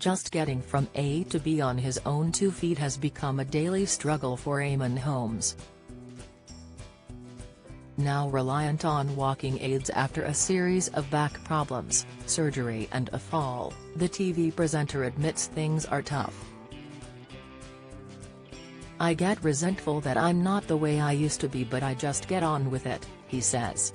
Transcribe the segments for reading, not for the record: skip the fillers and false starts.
Just getting from A to B on his own 2 feet has become a daily struggle for Eamonn Holmes. Now reliant on walking aids after a series of back problems, surgery and a fall, the TV presenter admits things are tough. "I get resentful that I'm not the way I used to be, but I just get on with it," he says.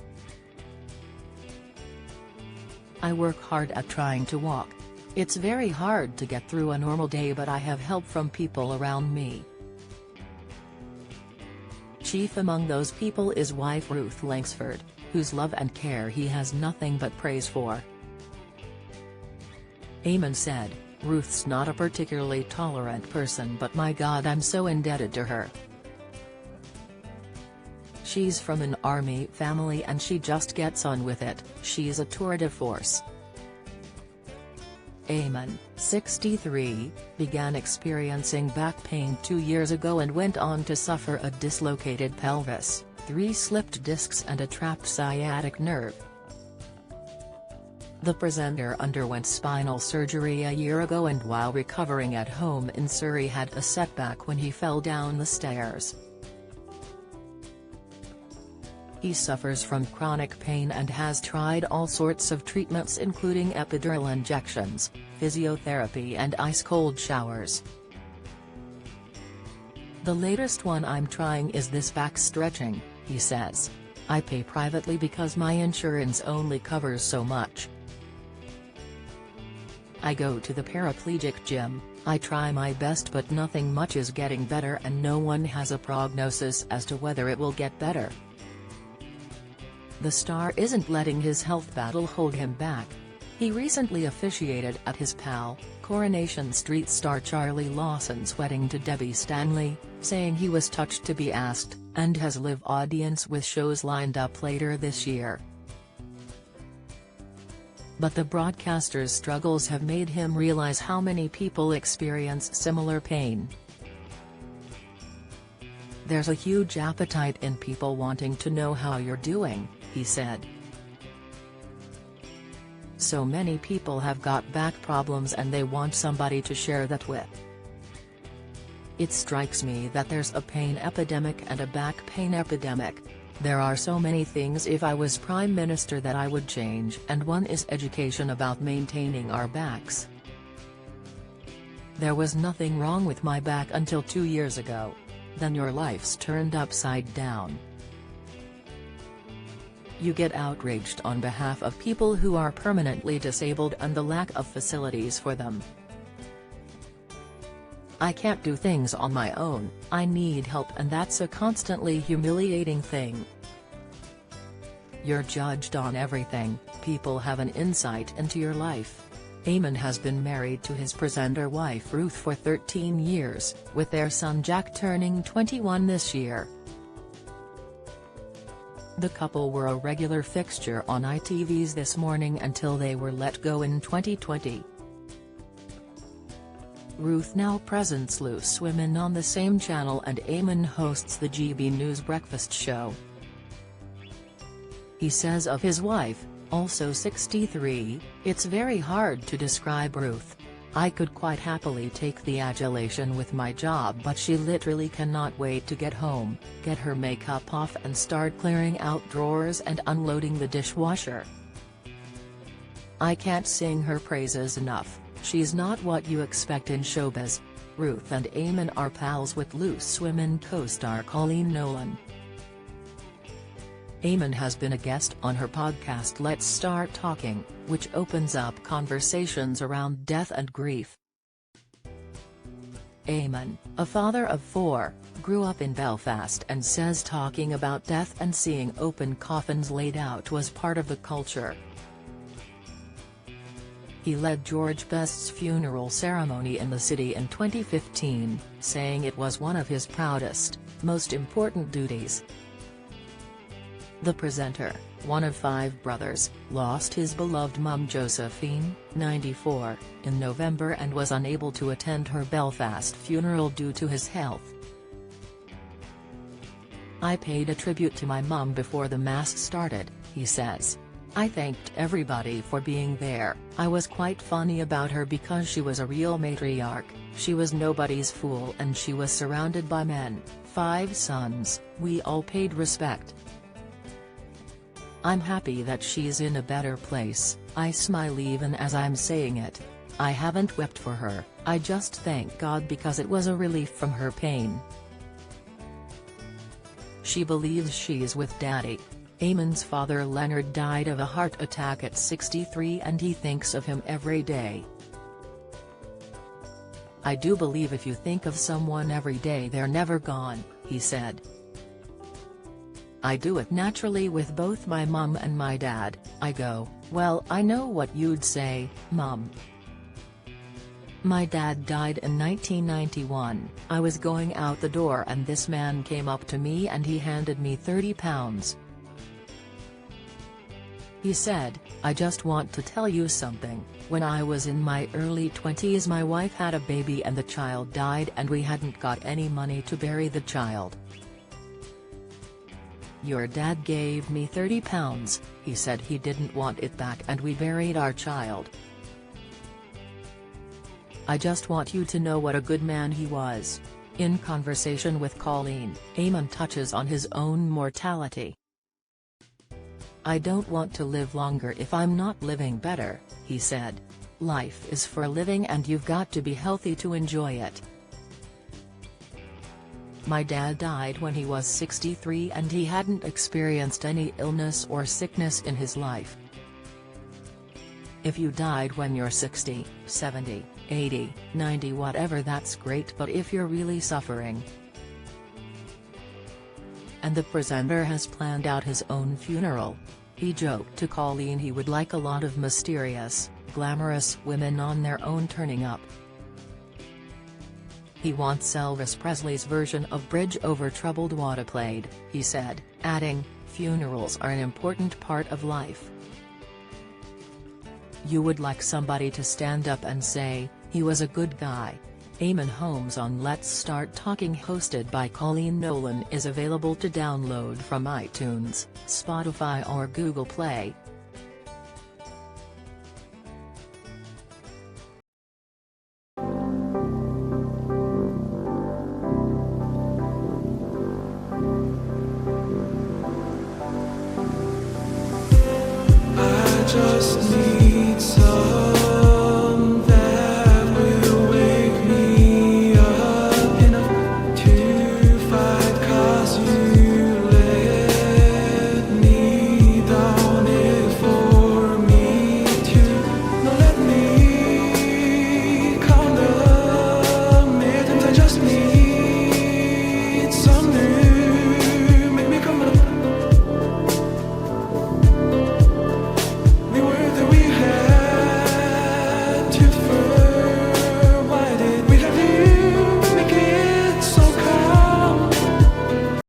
"I work hard at trying to walk. It's very hard to get through a normal day, but I have help from people around me." Chief among those people is wife Ruth Langsford, whose love and care he has nothing but praise for. Eamonn said, "Ruth's not a particularly tolerant person, but my God, I'm so indebted to her. She's from an army family and she just gets on with it. She's a tour de force." Eamonn, 63, began experiencing back pain 2 years ago and went on to suffer a dislocated pelvis, 3 slipped discs and a trapped sciatic nerve. The presenter underwent spinal surgery a year ago and while recovering at home in Surrey had a setback when he fell down the stairs. He suffers from chronic pain and has tried all sorts of treatments including epidural injections, physiotherapy and ice-cold showers. "The latest one I'm trying is this back stretching," he says. "I pay privately because my insurance only covers so much. I go to the paraplegic gym, I try my best but nothing much is getting better and no one has a prognosis as to whether it will get better." The star isn't letting his health battle hold him back. He recently officiated at his pal, Coronation Street star Charlie Lawson's wedding to Debbie Stanley, saying he was touched to be asked, and has live audience with shows lined up later this year. But the broadcaster's struggles have made him realize how many people experience similar pain. "There's a huge appetite in people wanting to know how you're doing," he said. "So many people have got back problems and they want somebody to share that with. It strikes me that there's a pain epidemic and a back pain epidemic. There are so many things if I was Prime Minister that I would change, and one is education about maintaining our backs. There was nothing wrong with my back until 2 years ago. Then your life's turned upside down. You get outraged on behalf of people who are permanently disabled and the lack of facilities for them. I can't do things on my own, I need help, and that's a constantly humiliating thing. You're judged on everything, people have an insight into your life." Eamonn has been married to his presenter wife Ruth for 13 years, with their son Jack turning 21 this year. The couple were a regular fixture on ITV's This Morning until they were let go in 2020. Ruth now presents Loose Women on the same channel and Eamonn hosts the GB News Breakfast show. He says of his wife, also 63, "It's very hard to describe Ruth. I could quite happily take the adulation with my job, but she literally cannot wait to get home, get her makeup off and start clearing out drawers and unloading the dishwasher. I can't sing her praises enough. She's not what you expect in showbiz." Ruth and Eamonn are pals with Loose Women co-star Colleen Nolan. Eamonn has been a guest on her podcast Let's Start Talking, which opens up conversations around death and grief. Eamonn, a father of 4, grew up in Belfast and says talking about death and seeing open coffins laid out was part of the culture. He led George Best's funeral ceremony in the city in 2015, saying it was one of his proudest, most important duties. The presenter, one of 5 brothers, lost his beloved mum Josephine, 94, in November and was unable to attend her Belfast funeral due to his health. "I paid a tribute to my mum before the mass started," he says. I thanked everybody for being there. I was quite funny about her because she was a real matriarch, she was nobody's fool and she was surrounded by men, 5 sons, we all paid respect. I'm happy that she's in a better place, I smile even as I'm saying it. I haven't wept for her, I just thank God because it was a relief from her pain. She believes she's with Daddy. Eamonn's father Leonard died of a heart attack at 63 and he thinks of him every day. I do believe if you think of someone every day they're never gone, he said. I do it naturally with both my mum and my dad. I go, well, I know what you'd say, Mum. My dad died in 1991, I was going out the door and this man came up to me and he handed me £30. He said, I just want to tell you something, when I was in my early 20s my wife had a baby and the child died and we hadn't got any money to bury the child. Your dad gave me £30, he said he didn't want it back and we buried our child. I just want you to know what a good man he was. In conversation with Colleen, Eamonn touches on his own mortality. I don't want to live longer if I'm not living better, he said. Life is for living and you've got to be healthy to enjoy it. My dad died when he was 63 and he hadn't experienced any illness or sickness in his life. If you died when you're 60, 70, 80, 90 whatever that's great but if you're really suffering. And the presenter has planned out his own funeral. He joked to Colleen he would like a lot of mysterious, glamorous women on their own turning up. He wants Elvis Presley's version of Bridge Over Troubled Water played, he said, adding, funerals are an important part of life. You would like somebody to stand up and say, he was a good guy. Eamonn Holmes on Let's Start Talking hosted by Colleen Nolan is available to download from iTunes, Spotify or Google Play.